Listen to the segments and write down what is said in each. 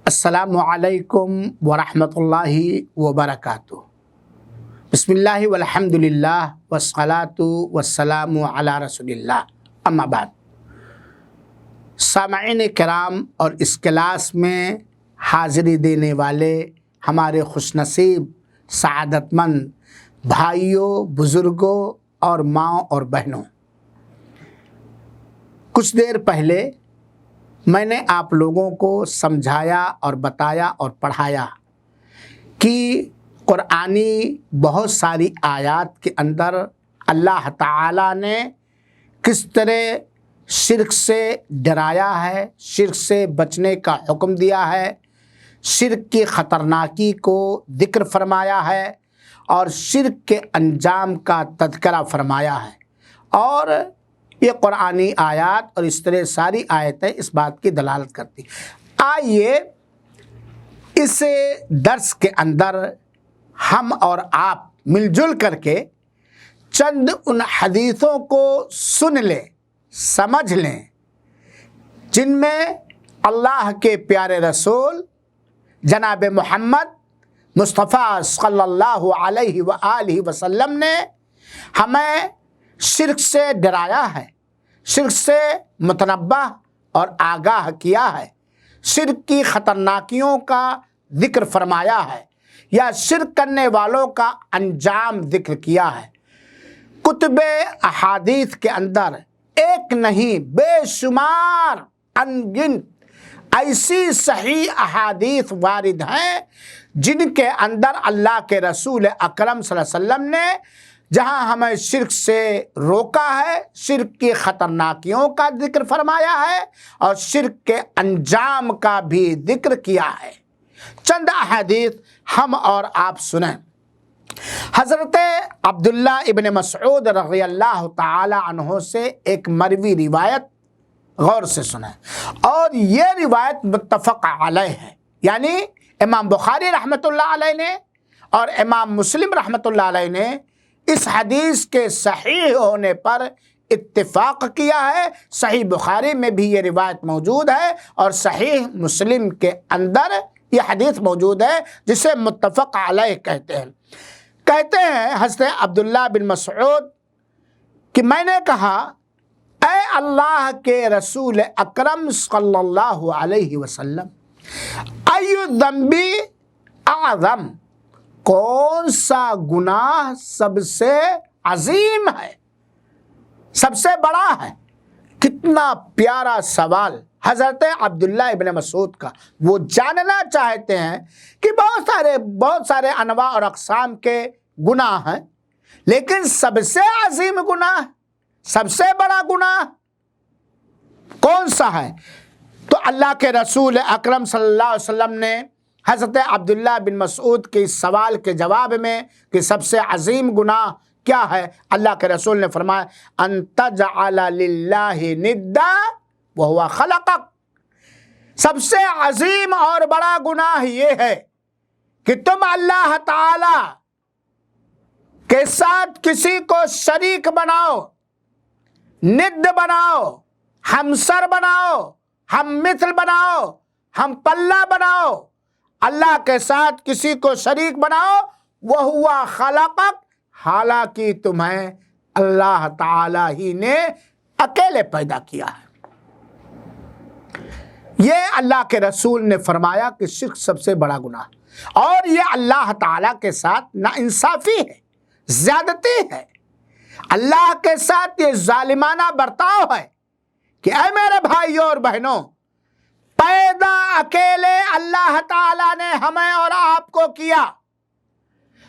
السلام علیکم ورحمۃ اللہ وبرکاتہ۔ بسم اللہ والحمد للہ والصلاة والسلام علی رسول اللہ، اما بعد۔ سامعین کرام اور اس کلاس میں حاضری دینے والے ہمارے خوش نصیب سعادت مند بھائیوں، بزرگوں اور ماں اور بہنوں، کچھ دیر پہلے میں نے آپ لوگوں کو سمجھایا اور بتایا اور پڑھایا کہ قرآنی بہت ساری آیات کے اندر اللہ تعالیٰ نے کس طرح شرک سے ڈرایا ہے، شرک سے بچنے کا حکم دیا ہے، شرک کی خطرناکی کو ذکر فرمایا ہے اور شرک کے انجام کا تذکرہ فرمایا ہے۔ اور یہ قرآنی آیات اور اس طرح ساری آیتیں اس بات کی دلالت کرتی۔ آئیے اس درس کے اندر ہم اور آپ مل جل کر کے چند ان حدیثوں کو سن لیں، سمجھ لیں، جن میں اللہ کے پیارے رسول جناب محمد مصطفیٰ صلی اللہ علیہ وآلہ وسلم نے ہمیں شرک سے ڈرایا ہے، شرک سے متنبہ اور آگاہ کیا ہے، شرک کی خطرناکیوں کا ذکر فرمایا ہے یا شرک کرنے والوں کا انجام ذکر کیا ہے۔ کتب احادیث کے اندر ایک نہیں بے شمار انگنت ایسی صحیح احادیث وارد ہیں جن کے اندر اللہ کے رسول اکرم صلی اللہ علیہ وسلم نے جہاں ہمیں شرک سے روکا ہے، شرک کی خطرناکیوں کا ذکر فرمایا ہے اور شرک کے انجام کا بھی ذکر کیا ہے۔ چند احادیث ہم اور آپ سنیں۔ حضرت عبداللہ ابن مسعود رضی اللہ تعالی عنہ سے ایک مروی روایت غور سے سنیں، اور یہ روایت متفق علیہ ہے، یعنی امام بخاری رحمۃ اللہ علیہ نے اور امام مسلم رحمۃ اللہ علیہ نے اس حدیث کے صحیح ہونے پر اتفاق کیا ہے۔ صحیح بخاری میں بھی یہ روایت موجود ہے اور صحیح مسلم کے اندر یہ حدیث موجود ہے جسے متفق علیہ کہتے ہیں۔ کہتے ہیں حضرت عبداللہ بن مسعود کہ میں نے کہا، اے اللہ کے رسول اکرم صلی اللہ علیہ وسلم، ایو ذنبی اعظم، کون سا گناہ سب سے عظیم ہے، سب سے بڑا ہے؟ کتنا پیارا سوال حضرت عبداللہ ابن مسعود کا۔ وہ جاننا چاہتے ہیں کہ بہت سارے انواع اور اقسام کے گناہ ہیں، لیکن سب سے عظیم گناہ، سب سے بڑا گناہ کون سا ہے؟ تو اللہ کے رسول اکرم صلی اللہ علیہ وسلم نے حضرت عبداللہ بن مسعود کے اس سوال کے جواب میں کہ سب سے عظیم گناہ کیا ہے، اللہ کے رسول نے فرمایا، ان تجعل للہ ندا وہو خلقک۔ سب سے عظیم اور بڑا گناہ یہ ہے کہ تم اللہ تعالی کے ساتھ کسی کو شریک بناؤ، ند بناؤ، ہمسر بناؤ، ہم مثل بناؤ، ہم پلہ بناؤ، اللہ کے ساتھ کسی کو شریک بناؤ، وَهُوَ خَلَقَكَ، حالانکہ تمہیں اللہ تعالی ہی نے اکیلے پیدا کیا ہے۔ یہ اللہ کے رسول نے فرمایا کہ شرک سب سے بڑا گناہ، اور یہ اللہ تعالی کے ساتھ ناانصافی ہے، زیادتی ہے، اللہ کے ساتھ یہ ظالمانہ برتاؤ ہے کہ اے میرے بھائیوں اور بہنوں، پیدا اکیلے اللہ تعالیٰ نے ہمیں اور آپ کو کیا،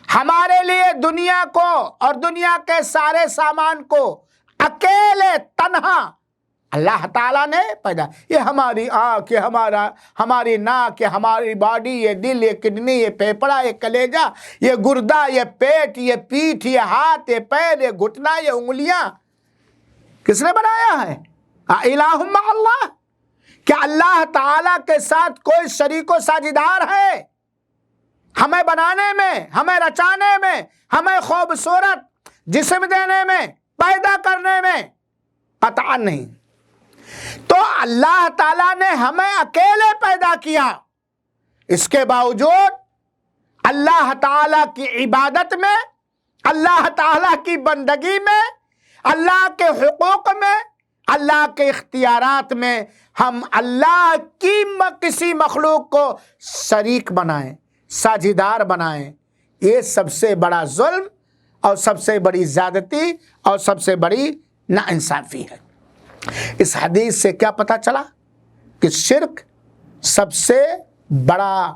ہمارے لیے دنیا کو اور دنیا کے سارے سامان کو اکیلے تنہا اللہ تعالیٰ نے پیدا۔ یہ ہماری آنکھ، یہ ہماری ناک، یہ ہماری باڈی، یہ دل، یہ کڈنی، یہ پھیپھڑا، یہ کلیجہ، یہ گردہ، یہ پیٹ، یہ پیٹھ، یہ ہاتھ، یہ پیر، یہ گھٹنا، یہ انگلیاں کس نے بنایا ہے؟ الہ مع اللہ، کیا اللہ تعالیٰ کے ساتھ کوئی شریک و ساجدار ہے؟ ہمیں بنانے میں، ہمیں رچانے میں، ہمیں خوبصورت جسم دینے میں، پیدا کرنے میں قطعا نہیں۔ تو اللہ تعالیٰ نے ہمیں اکیلے پیدا کیا، اس کے باوجود اللہ تعالیٰ کی عبادت میں، اللہ تعالیٰ کی بندگی میں، اللہ کے حقوق میں، اللہ کے اختیارات میں ہم اللہ کی کسی مخلوق کو شریک بنائیں، ساجھیدار بنائیں۔ یہ سب سے بڑا ظلم اور سب سے بڑی زیادتی اور سب سے بڑی ناانصافی ہے۔ اس حدیث سے کیا پتہ چلا کہ شرک سب سے بڑا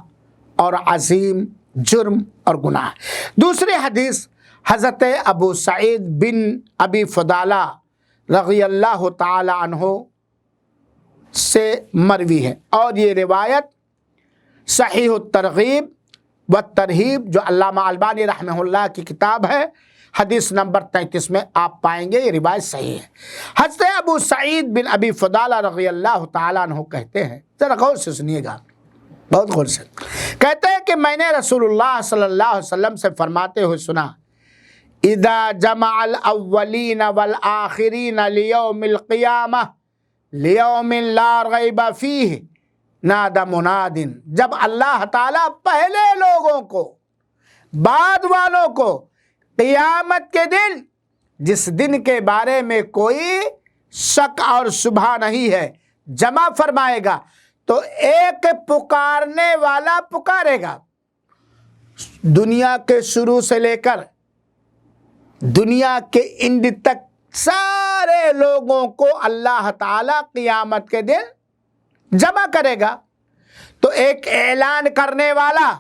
اور عظیم جرم اور گناہ ہے۔ دوسری حدیث حضرت ابو سعید بن ابی فضالہ رضی اللہ تعالی عنہ سے مروی ہے، اور یہ روایت صحیح الترغیب و ترہیب جو علامہ البانی رحمہ اللہ کی کتاب ہے، حدیث نمبر 33 میں آپ پائیں گے، یہ روایت صحیح ہے۔ حضرت ابو سعید بن ابی فضالہ رضی اللہ تعالیٰ عنہ کہتے ہیں، ذرا غور سے سنیے گا، بہت غور سے، کہتے ہیں کہ میں نے رسول اللہ صلی اللہ علیہ وسلم سے فرماتے ہوئے سنا، اذا جمع الاولین والآخرین لیوم القیامہ لیوم لا ریب فیہ نادى مناد، جب اللہ تعالیٰ پہلے لوگوں کو بعد والوں کو قیامت کے دن، جس دن کے بارے میں کوئی شک اور شبہ نہیں ہے، جمع فرمائے گا، تو ایک پکارنے والا پکارے گا۔ دنیا کے شروع سے لے کر دنیا کے اینڈ تک سارے لوگوں کو اللہ تعالیٰ قیامت کے دن جمع کرے گا۔ تو ایک اعلان کرنے والا،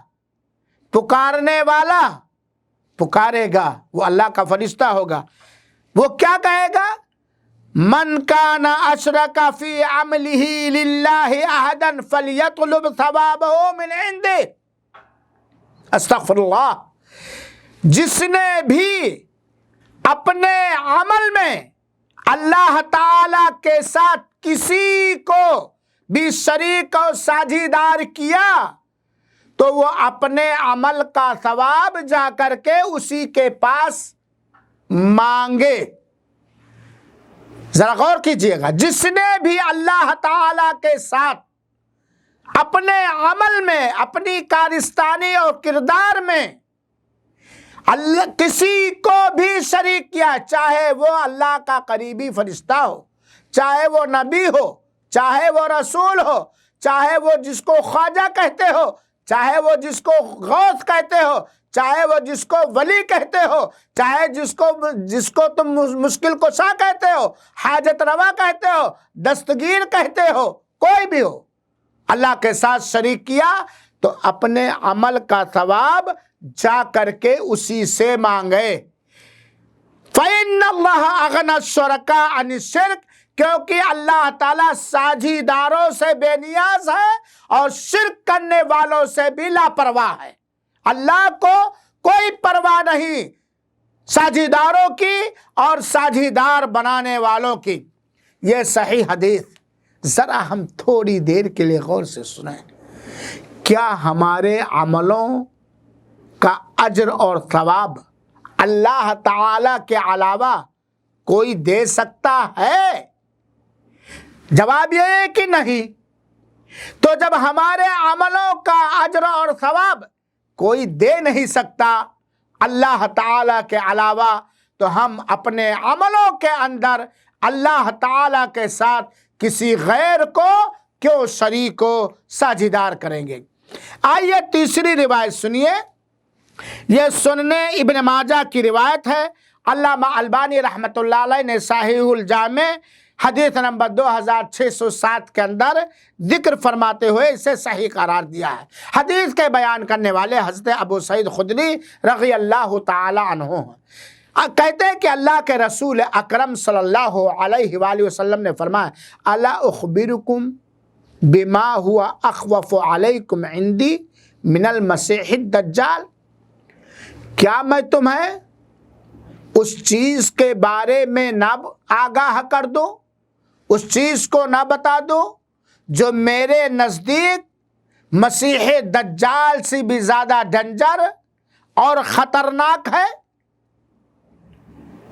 پکارنے والا پکارے گا، وہ اللہ کا فرشتہ ہوگا۔ وہ کیا کہے گا؟ من کان اشرک فی عملہ للہ احدا فلیطلب ثوابہ من عنده، استغفر اللہ، جس نے بھی اپنے عمل میں اللہ تعالی کے ساتھ کسی کو بھی شریک اور ساجھیدار کیا، تو وہ اپنے عمل کا ثواب جا کر کے اسی کے پاس مانگے۔ ذرا غور کیجئے گا، جس نے بھی اللہ تعالی کے ساتھ اپنے عمل میں، اپنی کارستانی اور کردار میں اللہ کسی کو بھی شریک کیا، چاہے وہ اللہ کا قریبی فرشتہ ہو، چاہے وہ نبی ہو، چاہے وہ رسول ہو، چاہے وہ جس کو خواجہ کہتے ہو، چاہے وہ جس کو غوث کہتے ہو، چاہے وہ جس کو ولی کہتے ہو، چاہے جس کو تم مشکل کشا کہتے ہو، حاجت روا کہتے ہو، دستگیر کہتے ہو، کوئی بھی ہو، اللہ کے ساتھ شریک کیا تو اپنے عمل کا ثواب جا کر کے اسی سے مانگے۔ فَإِنَّ اللَّهَ أَغْنَى الشُّرَكَاءَ عَنِ الشِّرْكِ، کیونکہ اللہ تعالیٰ ساجھیداروں سے بے نیاز ہے اور شرک کرنے والوں سے بھی لاپرواہ ہے۔ اللہ کو کوئی پرواہ نہیں ساجھیداروں کی اور ساجھیدار بنانے والوں کی۔ یہ صحیح حدیث ذرا ہم تھوڑی دیر کے لیے غور سے سنیں۔ کیا ہمارے عملوں کا اجر اور ثواب اللہ تعالی کے علاوہ کوئی دے سکتا ہے؟ جواب یہ ہے کہ نہیں۔ تو جب ہمارے عملوں کا اجر اور ثواب کوئی دے نہیں سکتا اللہ تعالی کے علاوہ، تو ہم اپنے عملوں کے اندر اللہ تعالی کے ساتھ کسی غیر کو کیوں شریک و ساجھیدار کریں گے؟ آئیے تیسری روایت سنیے۔ یہ سننے ابن ماجہ کی روایت ہے۔ علامہ البانی رحمۃ اللہ علیہ نے صحیح الجامع حدیث نمبر 2607 کے اندر ذکر فرماتے ہوئے اسے صحیح قرار دیا ہے۔ حدیث کے بیان کرنے والے حضرت ابو سعید خدری رضی اللہ تعالی عنہ ہیں۔ کہتے ہیں کہ اللہ کے رسول اکرم صلی اللہ علیہ وآلہ وسلم نے فرمایا، الا اخبرکم بما ہوا اخوف علیکم عندی من المسیح الدجال، کیا میں تمہیں اس چیز کے بارے میں نہ آگاہ کر دوں، اس چیز کو نہ بتا دوں جو میرے نزدیک مسیح دجال سے بھی زیادہ ڈنجر اور خطرناک ہے؟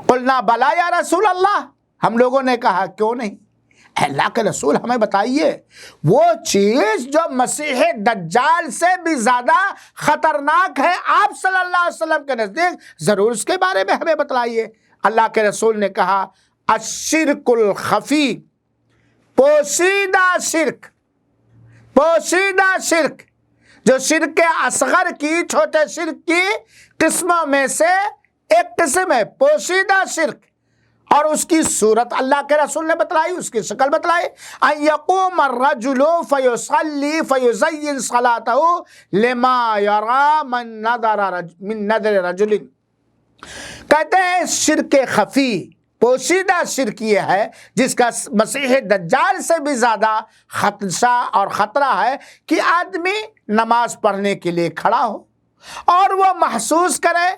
قلنا بلا یا رسول اللہ، ہم لوگوں نے کہا کیوں نہیں؟ اللہ کے رسول ہمیں بتائیے وہ چیز جو مسیح دجال سے بھی زیادہ خطرناک ہے آپ صلی اللہ علیہ وسلم کے نزدیک، ضرور اس کے بارے میں ہمیں بتلائیے۔ اللہ کے رسول نے کہا الشرک الخفی، پوشیدہ شرک، پوشیدہ شرک، جو شرک اصغر کی، چھوٹے شرک کی قسموں میں سے ایک قسم ہے پوشیدہ شرک، اور اس کی صورت اللہ کے رسول نے بتلائی، اس کی شکل بتلائی، ان یقوم الرجل فیصلی فیزین صلاتہ لما یرا من نظر رجل، کہتے ہیں شرک خفی، پوشیدہ شرک یہ ہے جس کا مسیح دجال سے بھی زیادہ خدشہ اور خطرہ ہے کہ آدمی نماز پڑھنے کے لیے کھڑا ہو اور وہ محسوس کرے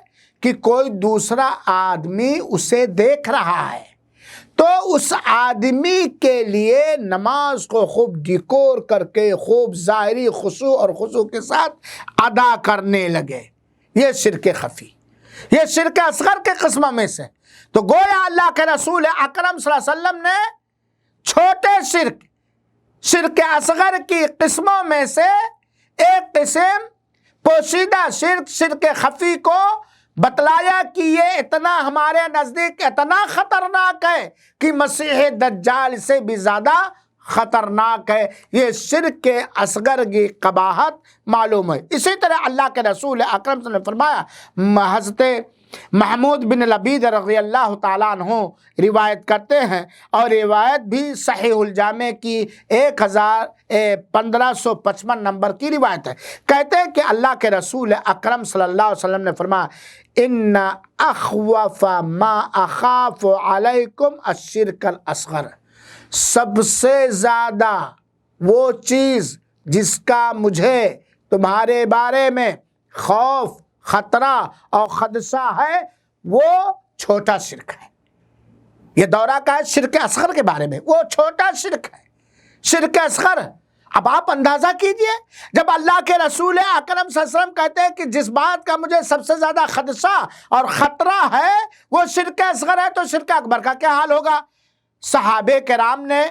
کہ کوئی دوسرا آدمی اسے دیکھ رہا ہے، تو اس آدمی کے لیے نماز کو خوب ڈیکور کر کے خوب ظاہری خشوع اور خضوع کے ساتھ ادا کرنے لگے۔ یہ شرک خفی، یہ شرک اصغر کے قسموں میں سے۔ تو گویا اللہ کے رسول اکرم صلی اللہ علیہ وسلم نے چھوٹے شرک، شرک اصغر کی قسموں میں سے ایک قسم پوشیدہ شرک، شرک خفی کو بتلایا کہ یہ اتنا ہمارے نزدیک اتنا خطرناک ہے کہ مسیح دجال سے بھی زیادہ خطرناک ہے۔ یہ شرک اصغر کی قباحت معلوم ہے۔ اسی طرح اللہ کے رسول اکرم صلی اللہ علیہ وسلم نے فرمایا، حضرت محمود بن لبید رضی اللہ تعالیٰ عنہ روایت کرتے ہیں، اور روایت بھی صحیح الجامع کی 1555 نمبر کی روایت ہے، کہتے ہیں کہ اللہ کے رسول اکرم صلی اللہ علیہ وسلم نے فرمایا ان اخوف ما اخاف علیکم الشرک الاصغر، سب سے زیادہ وہ چیز جس کا مجھے تمہارے بارے میں خوف، خطرہ اور خدشہ ہے، وہ چھوٹا شرک ہے۔ یہ دورہ کا ہے شرک اصغر کے بارے میں، وہ چھوٹا شرک ہے، شرک اصغر۔ اب آپ اندازہ کیجئے جب اللہ کے رسول اکرم صلی اللہ علیہ وسلم کہتے ہیں کہ جس بات کا مجھے سب سے زیادہ خدشہ اور خطرہ ہے وہ شرک اصغر ہے، تو شرک اکبر کا کیا حال ہوگا؟ صحابہ کرام نے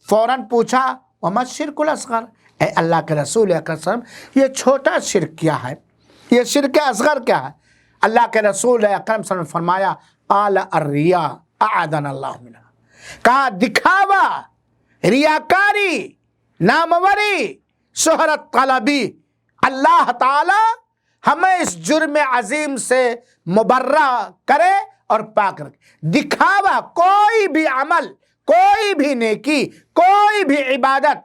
فوراً پوچھا وما الشرک الاصغر، اے اللہ کے رسول اکرم صلی اللہ علیہ وسلم یہ چھوٹا شرک کیا ہے، یہ شرک اصغر کیا ہے؟ اللہ کے رسول اکرم صلی اللہ علیہ وسلم نے فرمایا قال الریا اعاذنا اللہ منہ، کہا دکھاوا، ریاکاری، ناموری، شہرت طلبی، اللہ تعالی ہمیں اس جرم عظیم سے مبرہ کرے اور پاک رکھے۔ دکھاوا، کوئی بھی عمل، کوئی بھی نیکی، کوئی بھی عبادت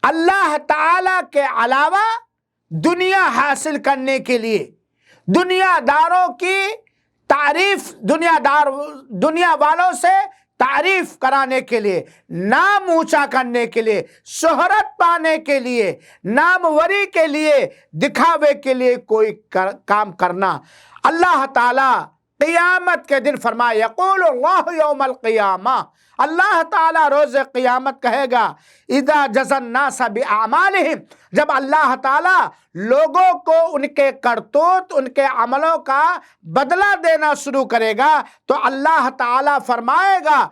اللہ تعالی کے علاوہ دنیا حاصل کرنے کے لیے، دنیا داروں کی تعریف، دنیا والوں سے تعریف کرانے کے لیے، نام اونچا کرنے کے لیے، شہرت پانے کے لیے، ناموری کے لیے، دکھاوے کے لیے کوئی کام کرنا، اللہ تعالی قیامت کے دن فرمائے یقول اللہ یوم القیامہ، اللہ تعالیٰ روز قیامت کہے گا اذا جزا الناس باعمالہم، جب اللہ تعالیٰ لوگوں کو ان کے کرتوت، ان کے عملوں کا بدلہ دینا شروع کرے گا تو اللہ تعالیٰ فرمائے گا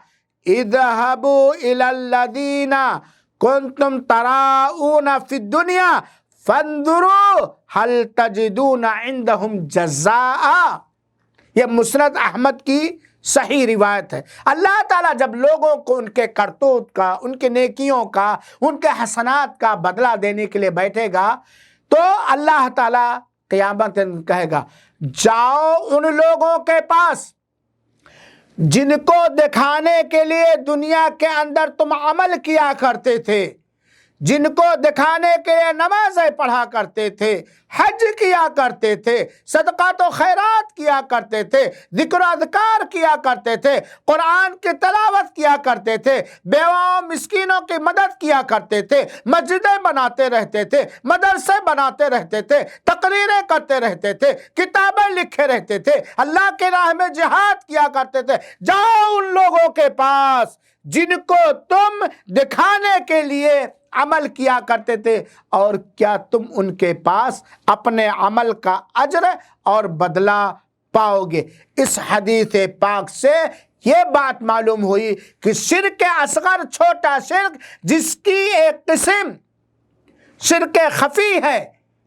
اذهبوا الى الذین کنتم تراؤون فی الدنیا فانظروا هل تجدون عندهم جزاء۔ یہ مسند احمد کی صحیح روایت ہے۔ اللہ تعالیٰ جب لوگوں کو ان کے کرتوت کا، ان کے نیکیوں کا، ان کے حسنات کا بدلہ دینے کے لیے بیٹھے گا تو اللہ تعالیٰ قیامت میں کہے گا جاؤ ان لوگوں کے پاس جن کو دکھانے کے لیے دنیا کے اندر تم عمل کیا کرتے تھے، جن کو دکھانے کے لیے نمازیں پڑھا کرتے تھے، حج کیا کرتے تھے، صدقات و خیرات کیا کرتے تھے، ذکر و اذکار کیا کرتے تھے، قرآن کی تلاوت کیا کرتے تھے، بیواؤں مسکینوں کی مدد کیا کرتے تھے، مسجدیں بناتے رہتے تھے، مدرسے بناتے رہتے تھے، تقریریں کرتے رہتے تھے، کتابیں لکھے رہتے تھے، اللہ کے راہ میں جہاد کیا کرتے تھے، جاؤ ان لوگوں کے پاس جن کو تم دکھانے کے لیے عمل کیا کرتے تھے، اور کیا تم ان کے پاس اپنے عمل کا اجر اور بدلہ پاؤ گے۔ اس حدیث پاک سے یہ بات معلوم ہوئی کہ شرک اصغر چھوٹا شرک جس کی ایک قسم شرک خفی ہے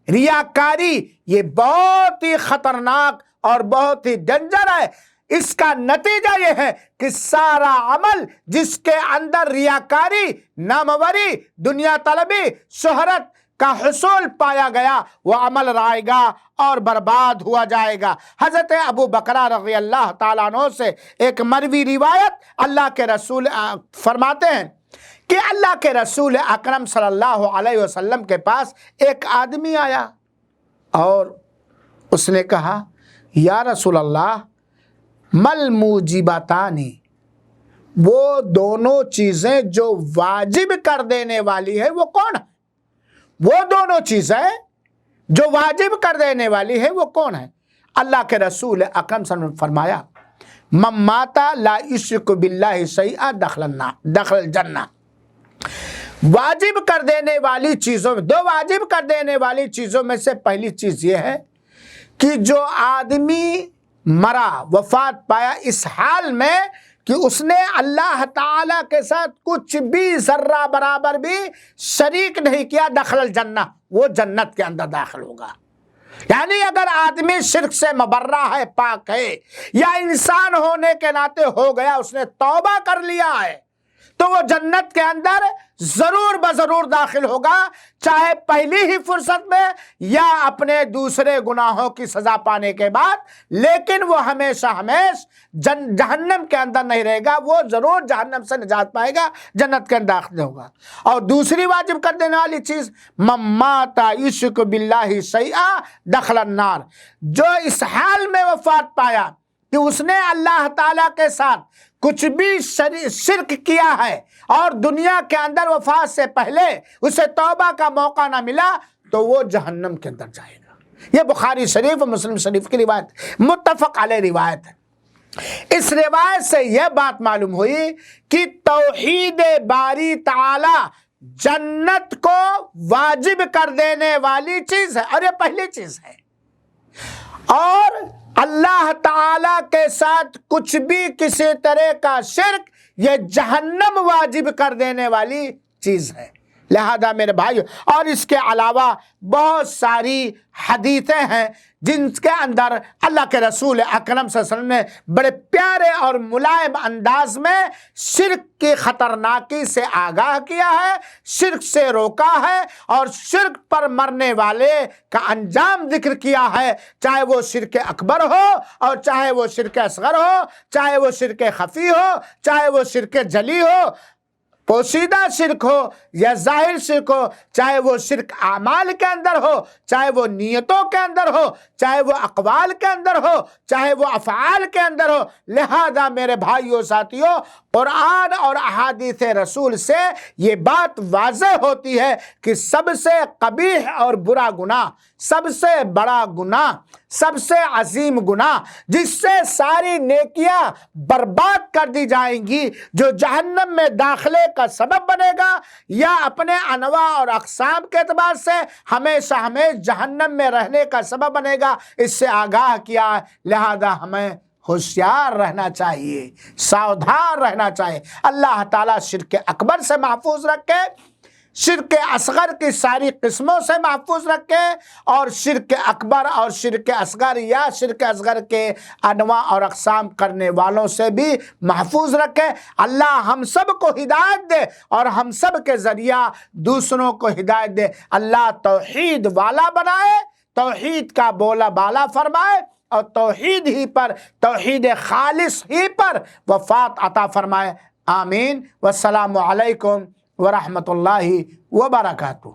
ریاکاری، یہ بہت ہی خطرناک اور بہت ہی ڈینجر ہے۔ اس کا نتیجہ یہ ہے کہ سارا عمل جس کے اندر ریاکاری، ناموری، دنیا طلبی، شہرت کا حصول پایا گیا، وہ عمل رائے گا اور برباد ہوا جائے گا۔ حضرت ابو بکر رضی اللہ تعالیٰ عنہ سے ایک مروی روایت، اللہ کے رسول فرماتے ہیں کہ اللہ کے رسول اکرم صلی اللہ علیہ وسلم کے پاس ایک آدمی آیا اور اس نے کہا یا رسول اللہ مل موجبتانی، وہ دونوں چیزیں جو واجب کر دینے والی ہے وہ کون ہے؟ وہ دونوں چیزیں جو واجب کر دینے والی ہے وہ کون ہے؟ اللہ کے رسول اکرم صلی اللہ علیہ وسلم فرمایا من مات لا یشرک باللہ شیئا دخل الجنہ۔ واجب کر دینے والی چیزوں میں، دو واجب کر دینے والی چیزوں میں سے پہلی چیز یہ ہے کہ جو آدمی مرا، وفات پایا اس حال میں کہ اس نے اللہ تعالیٰ کے ساتھ کچھ بھی ذرہ برابر بھی شریک نہیں کیا، دخل الجنہ، وہ جنت کے اندر داخل ہوگا۔ یعنی اگر آدمی شرک سے مبرہ ہے، پاک ہے، یا انسان ہونے کے ناطے ہو گیا، اس نے توبہ کر لیا ہے، تو وہ جنت کے اندر ضرور بضرور داخل ہوگا، چاہے پہلی ہی فرصت میں یا اپنے دوسرے گناہوں کی سزا پانے کے بعد، لیکن وہ ہمیشہ جہنم کے اندر نہیں رہے گا، وہ ضرور جہنم سے نجات پائے گا، جنت کے اندر داخل ہوگا۔ اور دوسری واجب کر دینے والی چیز من مات یشرک باللہ شیئا دخل النار، جو اس حال میں وفات پایا کہ اس نے اللہ تعالیٰ کے ساتھ کچھ بھی شرک کیا ہے اور دنیا کے اندر وفات سے پہلے اسے توبہ کا موقع نہ ملا، تو وہ جہنم کے اندر جائے گا۔ یہ بخاری شریف اور مسلم شریف کی روایت، متفق علیہ روایت ہے۔ اس روایت سے یہ بات معلوم ہوئی کہ توحید باری تعالی جنت کو واجب کر دینے والی چیز ہے، اور یہ پہلی چیز ہے۔ اور اللہ تعالی کے ساتھ کچھ بھی کسی طرح کا شرک، یہ جہنم واجب کر دینے والی چیز ہے۔ لہذا میرے بھائیو، اور اس کے علاوہ بہت ساری حدیثیں ہیں جن کے اندر اللہ کے رسول اکرم صلی اللہ علیہ وسلم نے بڑے پیارے اور ملائم انداز میں شرک کی خطرناکی سے آگاہ کیا ہے، شرک سے روکا ہے، اور شرک پر مرنے والے کا انجام ذکر کیا ہے، چاہے وہ شرک اکبر ہو اور چاہے وہ شرک اصغر ہو، چاہے وہ شرک خفی ہو، چاہے وہ شرک جلی ہو، پوشیدہ شرک ہو یا ظاہر شرک ہو، چاہے وہ شرک اعمال کے اندر ہو، چاہے وہ نیتوں کے اندر ہو، چاہے وہ اقوال کے اندر ہو، چاہے وہ افعال کے اندر ہو۔ لہذا میرے بھائیوں ساتھیوں، قرآن اور احادیث رسول سے یہ بات واضح ہوتی ہے کہ سب سے قبیح اور برا گناہ، سب سے بڑا گناہ، سب سے عظیم گناہ، جس سے ساری نیکیاں برباد کر دی جائیں گی، جو جہنم میں داخلے کا سبب بنے گا یا اپنے انواع اور اقسام کے اعتبار سے ہمیشہ جہنم میں رہنے کا سبب بنے گا، اس سے آگاہ کیا ہے۔ لہذا ہمیں ہوشیار رہنا چاہیے، ساودھان رہنا چاہیے۔ اللہ تعالیٰ شرک اکبر سے محفوظ رکھے، شرک اصغر کی ساری قسموں سے محفوظ رکھے، اور شرک اکبر اور شرک اصغر یا شرک اصغر کے انواع اور اقسام کرنے والوں سے بھی محفوظ رکھے۔ اللہ ہم سب کو ہدایت دے اور ہم سب کے ذریعہ دوسروں کو ہدایت دے۔ اللہ توحید والا بنائے، توحید کا بولا بالا فرمائے، اور توحید ہی پر، توحید خالص ہی پر وفات عطا فرمائے۔ آمین۔ والسلام علیکم ورحمۃ اللہ وبرکاتہ۔